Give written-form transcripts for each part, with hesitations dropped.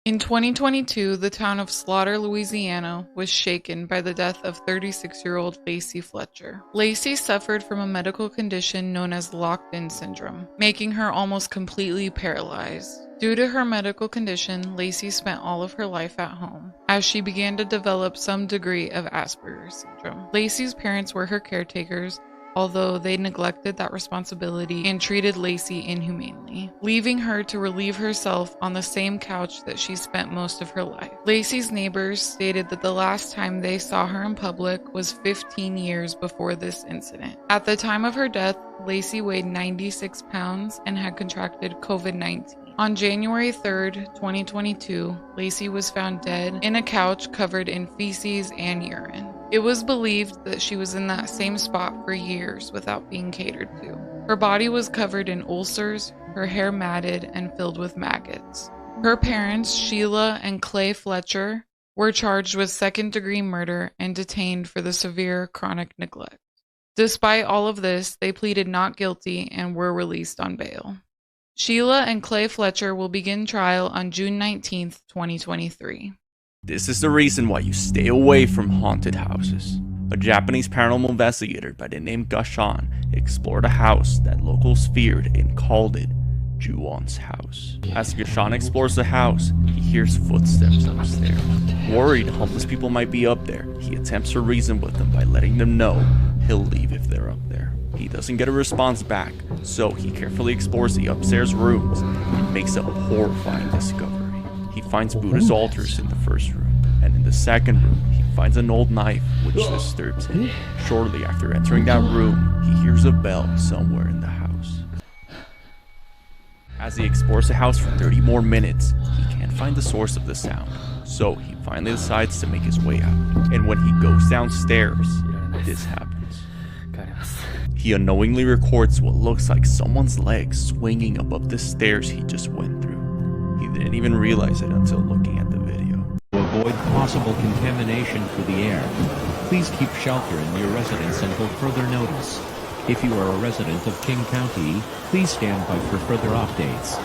In 2022, the town of Slaughter, Louisiana, was shaken by the death of 36-year-old Lacey Fletcher. Lacey suffered from a medical condition known as locked-in syndrome, making her almost completely paralyzed. Due to her medical condition, Lacey spent all of her life at home, as she began to develop some degree of Asperger's syndrome. Lacey's parents were her caretakers, although they neglected that responsibility and treated Lacey inhumanely, leaving her to relieve herself on the same couch that she spent most of her life. Lacey's neighbors stated that the last time they saw her in public was 15 years before this incident. At the time of her death, Lacey weighed 96 pounds and had contracted COVID-19. On January 3rd, 2022, Lacey was found dead in a couch covered in feces and urine. It was believed that she was in that same spot for years without being catered to. Her body was covered in ulcers, her hair matted and filled with maggots. Her parents, Sheila and Clay Fletcher, were charged with second-degree murder and detained for the severe chronic neglect. Despite all of this, they pleaded not guilty and were released on bail. Sheila and Clay Fletcher will begin trial on June 19th, 2023. This is the reason why you stay away from haunted houses. A Japanese paranormal investigator by the name Gashan explored a house that locals feared and called it Ju-on's house. As Gashan explores the house, he hears footsteps upstairs. Worried homeless people might be up there, he attempts to reason with them by letting them know he'll leave if they're up there. He doesn't get a response back, so he carefully explores the upstairs rooms and makes a horrifying discovery. He finds Buddha's altars in the first room, and in the second room, he finds an old knife which disturbs him. Shortly after entering that room, he hears a bell somewhere in the house. As he explores the house for 30 more minutes, he can't find the source of the sound, so he finally decides to make his way out. And when he goes downstairs, this happens. He unknowingly records what looks like someone's legs swinging above the stairs he just went through. He didn't even realize it until looking at the video. To avoid possible contamination through the air, please keep shelter in your residence until further notice. If you are a resident of King County, please stand by for further updates.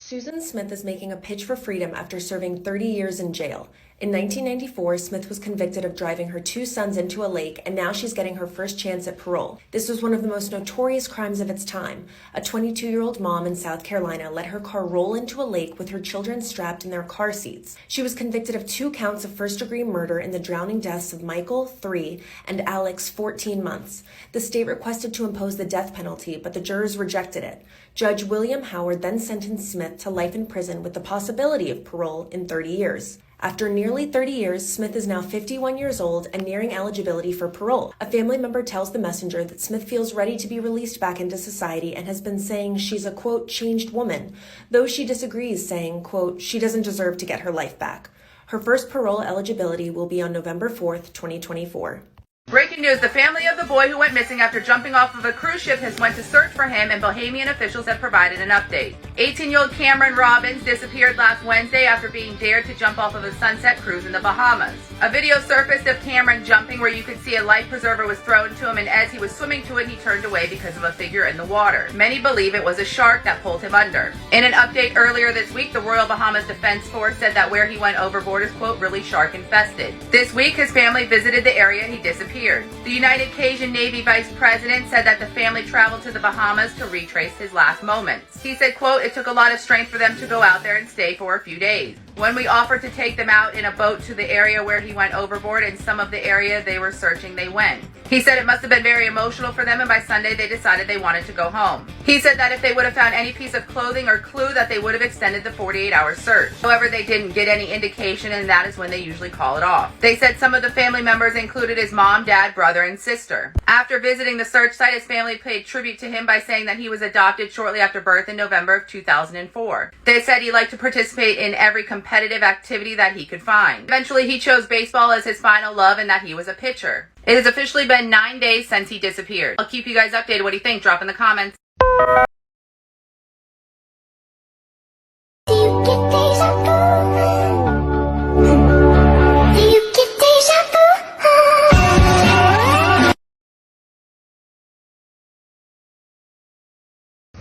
Susan Smith is making a pitch for freedom after serving 30 years in jail. In 1994, Smith was convicted of driving her two sons into a lake, and now she's getting her first chance at parole. This was one of the most notorious crimes of its time. A 22-year-old mom in South Carolina let her car roll into a lake with her children strapped in their car seats. She was convicted of 2 counts of first-degree murder in the drowning deaths of Michael, 3, and Alex, 14 months. The state requested to impose the death penalty, but the jurors rejected it. Judge William Howard then sentenced Smith to life in prison with the possibility of parole in 30 years. After nearly 30 years, Smith is now 51 years old and nearing eligibility for parole. A family member tells the Messenger that Smith feels ready to be released back into society and has been saying she's a, quote, changed woman, though she disagrees, saying, quote, she doesn't deserve to get her life back. Her first parole eligibility will be on November 4th, 2024. Breaking news, the family of the boy who went missing after jumping off of a cruise ship has went to search for him, and Bahamian officials have provided an update. 18-year-old Cameron Robbins disappeared last Wednesday after being dared to jump off of a sunset cruise in the Bahamas. A video surfaced of Cameron jumping where you could see a life preserver was thrown to him, and as he was swimming to it, he turned away because of a figure in the water. Many believe it was a shark that pulled him under. In an update earlier this week, the Royal Bahamas Defense Force said that where he went overboard is, quote, really shark infested. This week, his family visited the area he disappeared. The United Cajun Navy Vice President said that the family traveled to the Bahamas to retrace his last moments. He said, quote, it took a lot of strength for them to go out there and stay for a few days. When we offered to take them out in a boat to the area where he went overboard and some of the area they were searching, they went. He said it must have been very emotional for them, and by Sunday they decided they wanted to go home. He said that if they would have found any piece of clothing or clue, that they would have extended the 48-hour search. However, they didn't get any indication, and that is when they usually call it off. They said some of the family members included his mom, dad, brother, and sister. After visiting the search site, his family paid tribute to him by saying that he was adopted shortly after birth in November of 2004. They said he liked to participate in every competitive activity that he could find. Eventually, he chose baseball as his final love and that he was a pitcher. It has officially been 9 days since he disappeared. I'll keep you guys updated. What do you think? Drop in the comments.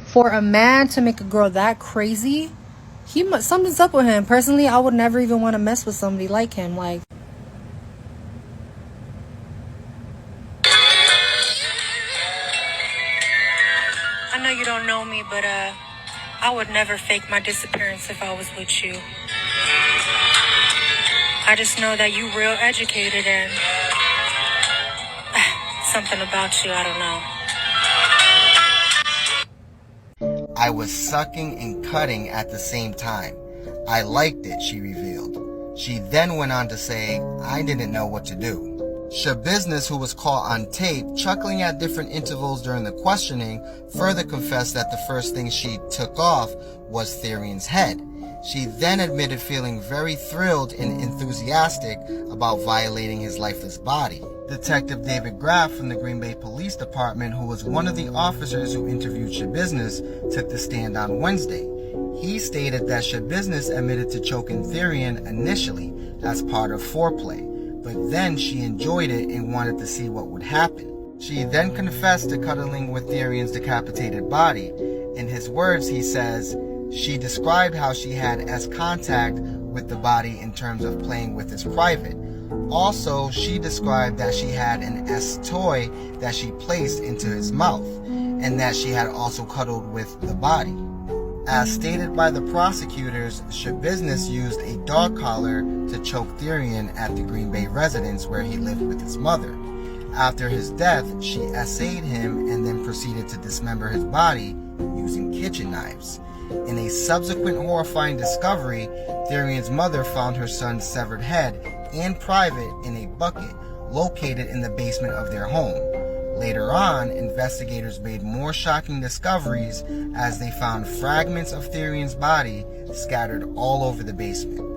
For a man to make a girl that crazy, Something's up with him. Personally, I would never even want to mess with somebody like him. Like, I know you don't know me, but I would never fake my disappearance if I was with you. I just know that you real educated and something about you, I don't know. I was sucking and cutting at the same time. I liked it, she revealed. She then went on to say, I didn't know what to do. Shabusiness, who was caught on tape, chuckling at different intervals during the questioning, further confessed that the first thing she took off was Therian's head. She then admitted feeling very thrilled and enthusiastic about violating his lifeless body. Detective David Graff from the Green Bay Police Department, who was one of the officers who interviewed Shabusiness, took the stand on Wednesday. He stated that Shabusiness admitted to choking Therian initially as part of foreplay, but then she enjoyed it and wanted to see what would happen. She then confessed to cuddling with Therian's decapitated body. In his words, he says, she described how she had S contact with the body in terms of playing with his private. Also, she described that she had an S toy that she placed into his mouth, and that she had also cuddled with the body. As stated by the prosecutors, Shabusiness used a dog collar to choke Therian at the Green Bay residence where he lived with his mother. After his death, she essayed him and then proceeded to dismember his body using kitchen knives. In a subsequent horrifying discovery, Therian's mother found her son's severed head and private in a bucket located in the basement of their home. Later on, investigators made more shocking discoveries as they found fragments of Therian's body scattered all over the basement.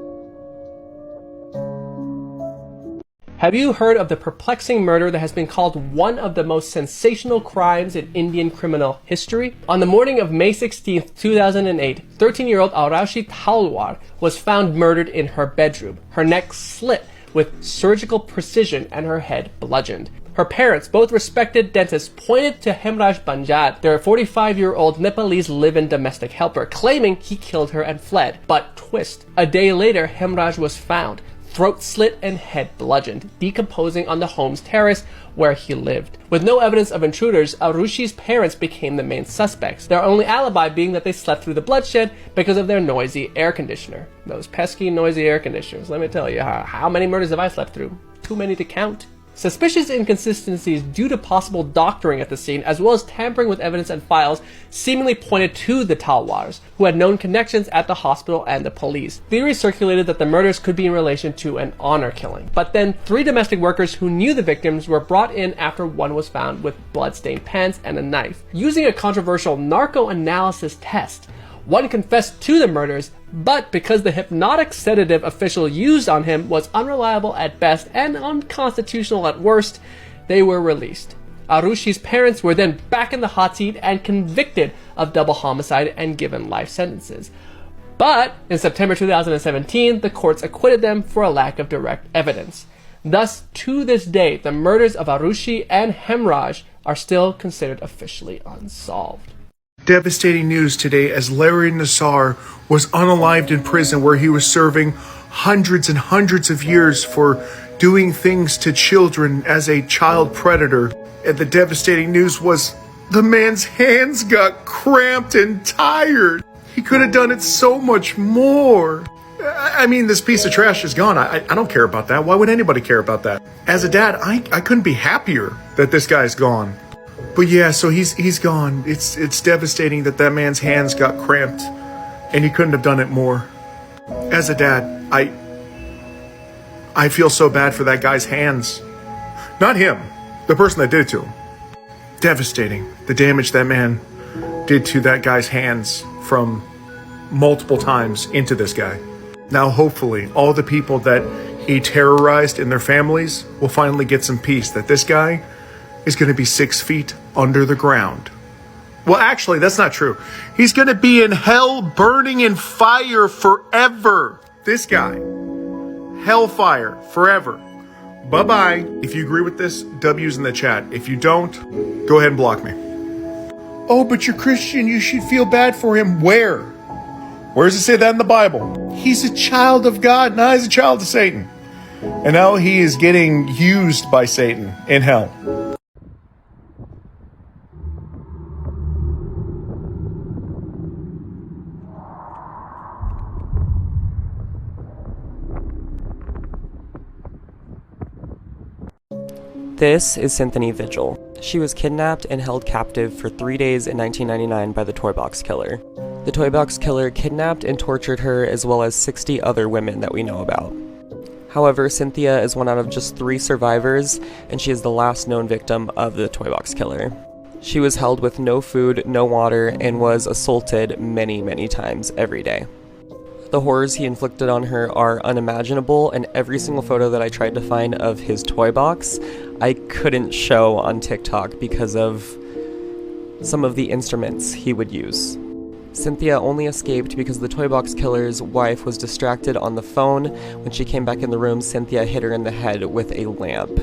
Have you heard of the perplexing murder that has been called one of the most sensational crimes in Indian criminal history? On the morning of May 16, 2008, 13-year-old Arushi Talwar was found murdered in her bedroom, her neck slit with surgical precision and her head bludgeoned. Her parents, both respected dentists, pointed to Hemraj Banjad, their 45-year-old Nepalese live-in domestic helper, claiming he killed her and fled. But twist. A day later, Hemraj was found, throat slit and head bludgeoned, decomposing on the home's terrace where he lived. With no evidence of intruders, Arushi's parents became the main suspects, their only alibi being that they slept through the bloodshed because of their noisy air conditioner. Those pesky, noisy air conditioners. Let me tell you, how many murders have I slept through? Too many to count. Suspicious inconsistencies due to possible doctoring at the scene, as well as tampering with evidence and files, seemingly pointed to the Talwars, who had known connections at the hospital and the police. Theories circulated that the murders could be in relation to an honor killing. But then 3 domestic workers who knew the victims were brought in after one was found with blood-stained pants and a knife. Using a controversial narco-analysis test, one confessed to the murders, but because the hypnotic sedative official used on him was unreliable at best and unconstitutional at worst, they were released. Arushi's parents were then back in the hot seat and convicted of double homicide and given life sentences. But in September 2017, the courts acquitted them for a lack of direct evidence. Thus, to this day, the murders of Arushi and Hemraj are still considered officially unsolved. Devastating news today as Larry Nassar was unalived in prison where he was serving hundreds and hundreds of years for doing things to children as a child predator. And the devastating news was the man's hands got cramped and tired. He could have done it so much more. I mean, this piece of trash is gone. I don't care about that. Why would anybody care about that? As a dad, I couldn't be happier that this guy's gone. But yeah, so he's gone. It's devastating that man's hands got cramped and he couldn't have done it more. As a dad, I feel so bad for that guy's hands. Not him, the person that did it to him. Devastating, the damage that man did to that guy's hands from multiple times into this guy. Now hopefully all the people that he terrorized and their families will finally get some peace, that this guy is going to be 6 feet under the ground. Well, actually, that's not true. He's going to be in hell burning in fire forever. This guy. Hellfire forever. Bye-bye. If you agree with this, W's in the chat. If you don't, go ahead and block me. Oh, but you're Christian. You should feel bad for him. Where? Where does it say that in the Bible? He's a child of God. Now he's a child of Satan. And now he is getting used by Satan in hell. This is Cynthia Vigil. She was kidnapped and held captive for 3 days in 1999 by the Toy Box Killer. The Toy Box Killer kidnapped and tortured her as well as 60 other women that we know about. However, Cynthia is one out of just 3 survivors, and she is the last known victim of the Toy Box Killer. She was held with no food, no water, and was assaulted many, many times every day. The horrors he inflicted on her are unimaginable, and every single photo that I tried to find of his toy box, I couldn't show on TikTok because of some of the instruments he would use. Cynthia only escaped because the Toy Box Killer's wife was distracted on the phone. When she came back in the room, Cynthia hit her in the head with a lamp.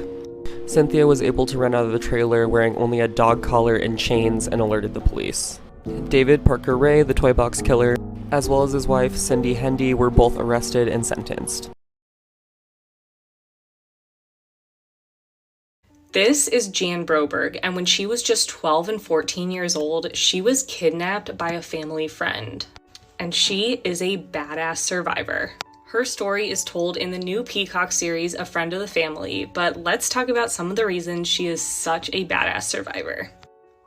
Cynthia was able to run out of the trailer wearing only a dog collar and chains and alerted the police. David Parker Ray, the Toy Box Killer, as well as his wife, Cindy Hendy, were both arrested and sentenced. This is Jan Broberg, and when she was just 12 and 14 years old, she was kidnapped by a family friend. And she is a badass survivor. Her story is told in the new Peacock series, A Friend of the Family, but let's talk about some of the reasons she is such a badass survivor.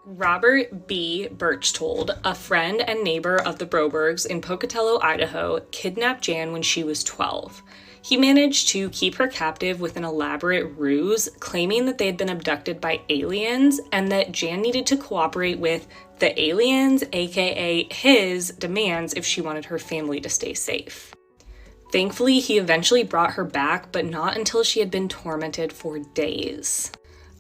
Robert B. Birchtold, a friend and neighbor of the Brobergs in Pocatello, Idaho, kidnapped Jan when she was 12. He managed to keep her captive with an elaborate ruse, claiming that they had been abducted by aliens and that Jan needed to cooperate with the aliens, aka his, demands if she wanted her family to stay safe. Thankfully, he eventually brought her back, but not until she had been tormented for days.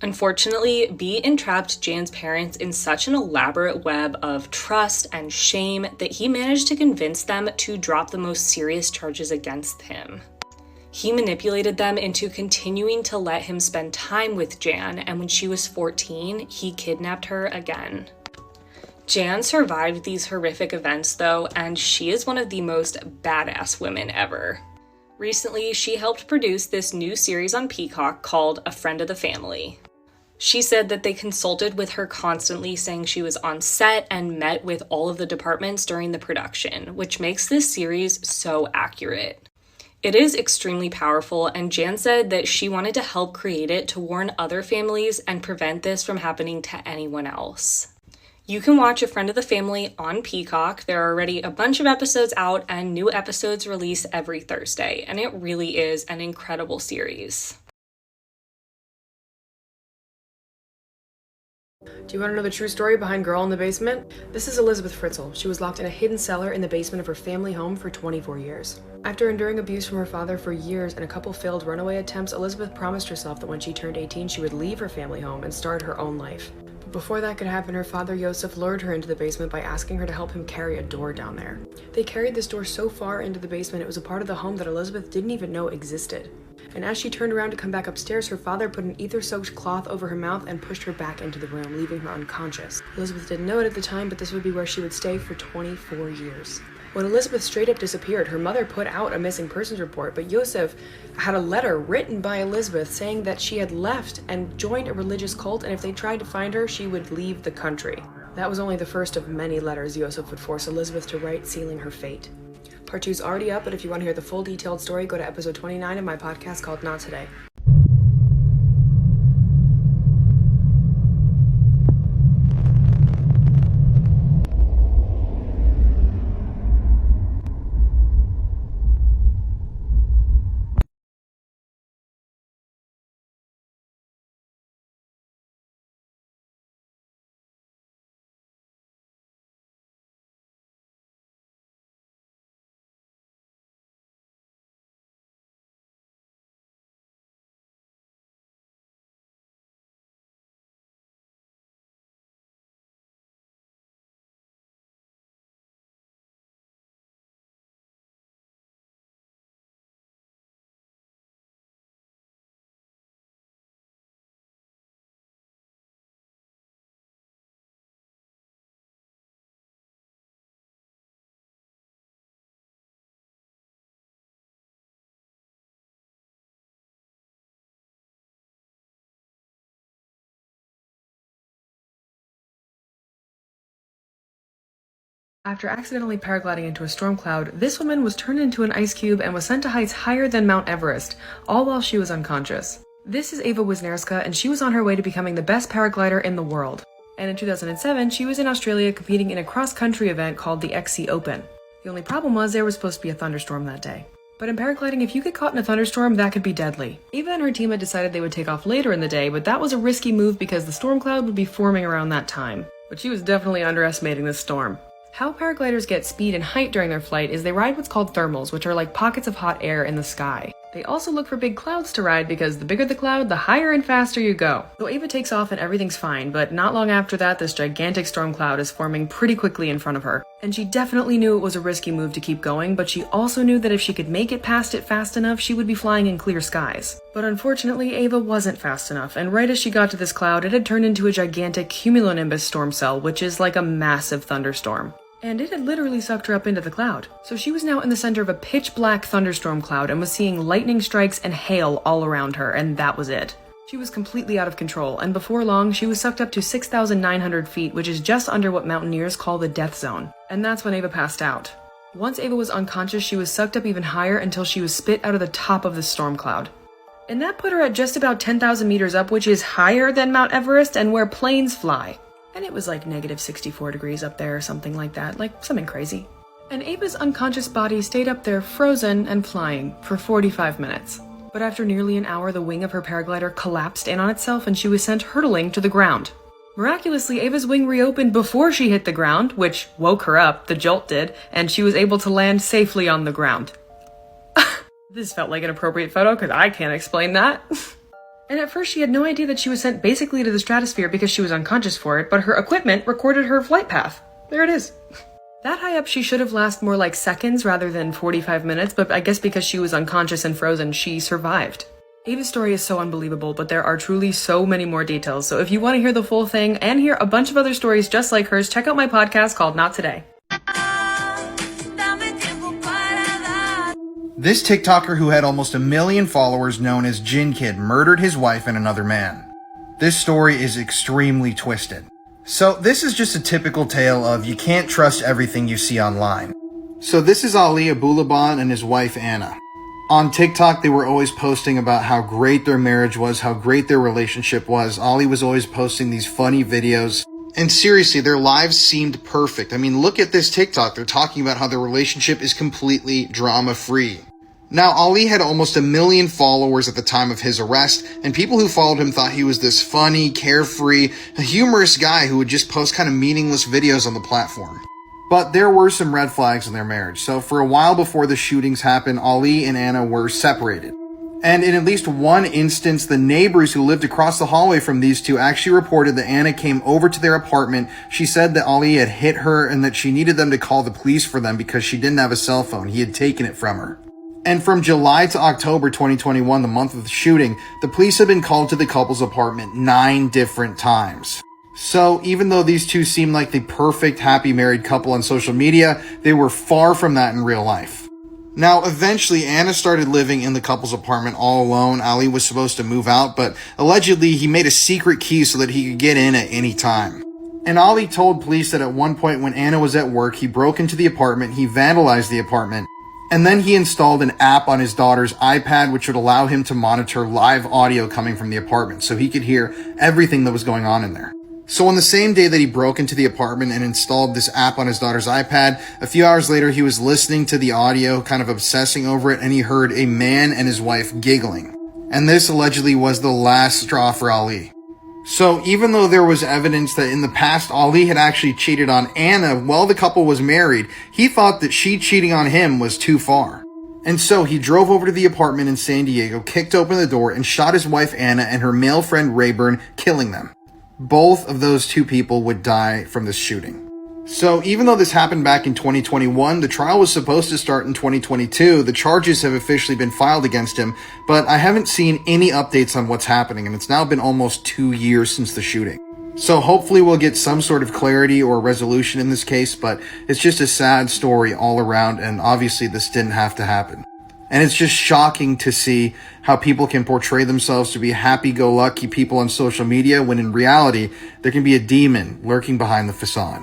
Unfortunately, B entrapped Jan's parents in such an elaborate web of trust and shame that he managed to convince them to drop the most serious charges against him. He manipulated them into continuing to let him spend time with Jan, and when she was 14, he kidnapped her again. Jan survived these horrific events though, and she is one of the most badass women ever. Recently, she helped produce this new series on Peacock called A Friend of the Family. She said that they consulted with her constantly, saying she was on set and met with all of the departments during the production, which makes this series so accurate. It is extremely powerful, and Jan said that she wanted to help create it to warn other families and prevent this from happening to anyone else. You can watch A Friend of the Family on Peacock. There are already a bunch of episodes out, and new episodes release every Thursday, and it really is an incredible series. Do you want to know the true story behind Girl in the Basement? This is Elizabeth Fritzl. She was locked in a hidden cellar in the basement of her family home for 24 years. After enduring abuse from her father for years and a couple failed runaway attempts, Elizabeth promised herself that when she turned 18, she would leave her family home and start her own life. But before that could happen, her father Joseph lured her into the basement by asking her to help him carry a door down there. They carried this door so far into the basement, it was a part of the home that Elizabeth didn't even know existed. And as she turned around to come back upstairs, her father put an ether-soaked cloth over her mouth and pushed her back into the room, leaving her unconscious. Elizabeth didn't know it at the time, but this would be where she would stay for 24 years. When Elizabeth straight up disappeared, her mother put out a missing persons report, but Joseph had a letter written by Elizabeth saying that she had left and joined a religious cult, and if they tried to find her, she would leave the country. That was only the first of many letters Joseph would force Elizabeth to write, sealing her fate. Part 2 is already up, but if you want to hear the full detailed story, go to episode 29 of my podcast called Not Today. After accidentally paragliding into a storm cloud, this woman was turned into an ice cube and was sent to heights higher than Mount Everest, all while she was unconscious. This is Ava Wisniewska, and she was on her way to becoming the best paraglider in the world. And in 2007, she was in Australia competing in a cross-country event called the XC Open. The only problem was there was supposed to be a thunderstorm that day. But in paragliding, if you get caught in a thunderstorm, that could be deadly. Ava and her team had decided they would take off later in the day, but that was a risky move because the storm cloud would be forming around that time. But she was definitely underestimating this storm. How paragliders get speed and height during their flight is they ride what's called thermals, which are like pockets of hot air in the sky. They also look for big clouds to ride because the bigger the cloud, the higher and faster you go. So Ava takes off and everything's fine, but not long after that, this gigantic storm cloud is forming pretty quickly in front of her. And she definitely knew it was a risky move to keep going, but she also knew that if she could make it past it fast enough, she would be flying in clear skies. But unfortunately, Ava wasn't fast enough, and right as she got to this cloud, it had turned into a gigantic cumulonimbus storm cell, which is like a massive thunderstorm. And it had literally sucked her up into the cloud. So she was now in the center of a pitch black thunderstorm cloud and was seeing lightning strikes and hail all around her, and that was it. She was completely out of control, and before long, she was sucked up to 6,900 feet, which is just under what mountaineers call the death zone. And that's when Ava passed out. Once Ava was unconscious, she was sucked up even higher until she was spit out of the top of the storm cloud. And that put her at just about 10,000 meters up, which is higher than Mount Everest and where planes fly. And it was like negative 64 degrees up there or something like that, like something crazy. And Ava's unconscious body stayed up there frozen and flying for 45 minutes. But after nearly an hour, the wing of her paraglider collapsed in on itself and she was sent hurtling to the ground. Miraculously, Ava's wing reopened before she hit the ground, which woke her up, the jolt did, and she was able to land safely on the ground. This felt like an appropriate photo because I can't explain that. And at first she had no idea that she was sent basically to the stratosphere because she was unconscious for it, but her equipment recorded her flight path. There it is. That high up she should have lasted more like seconds rather than 45 minutes, but I guess because she was unconscious and frozen, she survived. Ava's story is so unbelievable, but there are truly so many more details, so if you want to hear the full thing and hear a bunch of other stories just like hers, check out my podcast called Not Today. This TikToker who had almost 1 million followers known as Jin Kid murdered his wife and another man. This story is extremely twisted. So this is just a typical tale of you can't trust everything you see online. So this is Ali Abulaban and his wife Anna. On TikTok they were always posting about how great their marriage was, how great their relationship was. Ali was always posting these funny videos. And seriously, their lives seemed perfect. I mean, look at this TikTok. They're talking about how their relationship is completely drama-free. Now, Ali had almost 1 million followers at the time of his arrest, and people who followed him thought he was this funny, carefree, humorous guy who would just post kind of meaningless videos on the platform. But there were some red flags in their marriage, so for a while before the shootings happened, Ali and Anna were separated. And in at least one instance, the neighbors who lived across the hallway from these two actually reported that Anna came over to their apartment. She said that Ali had hit her and that she needed them to call the police for them because she didn't have a cell phone. He had taken it from her. And from July to October 2021, the month of the shooting, the police had been called to the couple's apartment 9 different times. So even though these two seemed like the perfect happy married couple on social media, they were far from that in real life. Now, eventually, Anna started living in the couple's apartment all alone. Ali was supposed to move out, but allegedly he made a secret key so that he could get in at any time. And Ali told police that at one point when Anna was at work, he broke into the apartment, he vandalized the apartment, and then he installed an app on his daughter's iPad which would allow him to monitor live audio coming from the apartment so he could hear everything that was going on in there. So on the same day that he broke into the apartment and installed this app on his daughter's iPad, a few hours later he was listening to the audio, kind of obsessing over it, and he heard a man and his wife giggling. And this allegedly was the last straw for Ali. So even though there was evidence that in the past Ali had actually cheated on Anna while the couple was married, he thought that she cheating on him was too far. And so he drove over to the apartment in San Diego, kicked open the door, and shot his wife Anna and her male friend Rayburn, killing them. Both of those two people would die from this shooting. So even though this happened back in 2021, the trial was supposed to start in 2022. The charges have officially been filed against him, but I haven't seen any updates on what's happening, and it's now been almost 2 years since the shooting. So hopefully we'll get some sort of clarity or resolution in this case, but it's just a sad story all around, and obviously this didn't have to happen. And it's just shocking to see how people can portray themselves to be happy-go-lucky people on social media when in reality there can be a demon lurking behind the facade.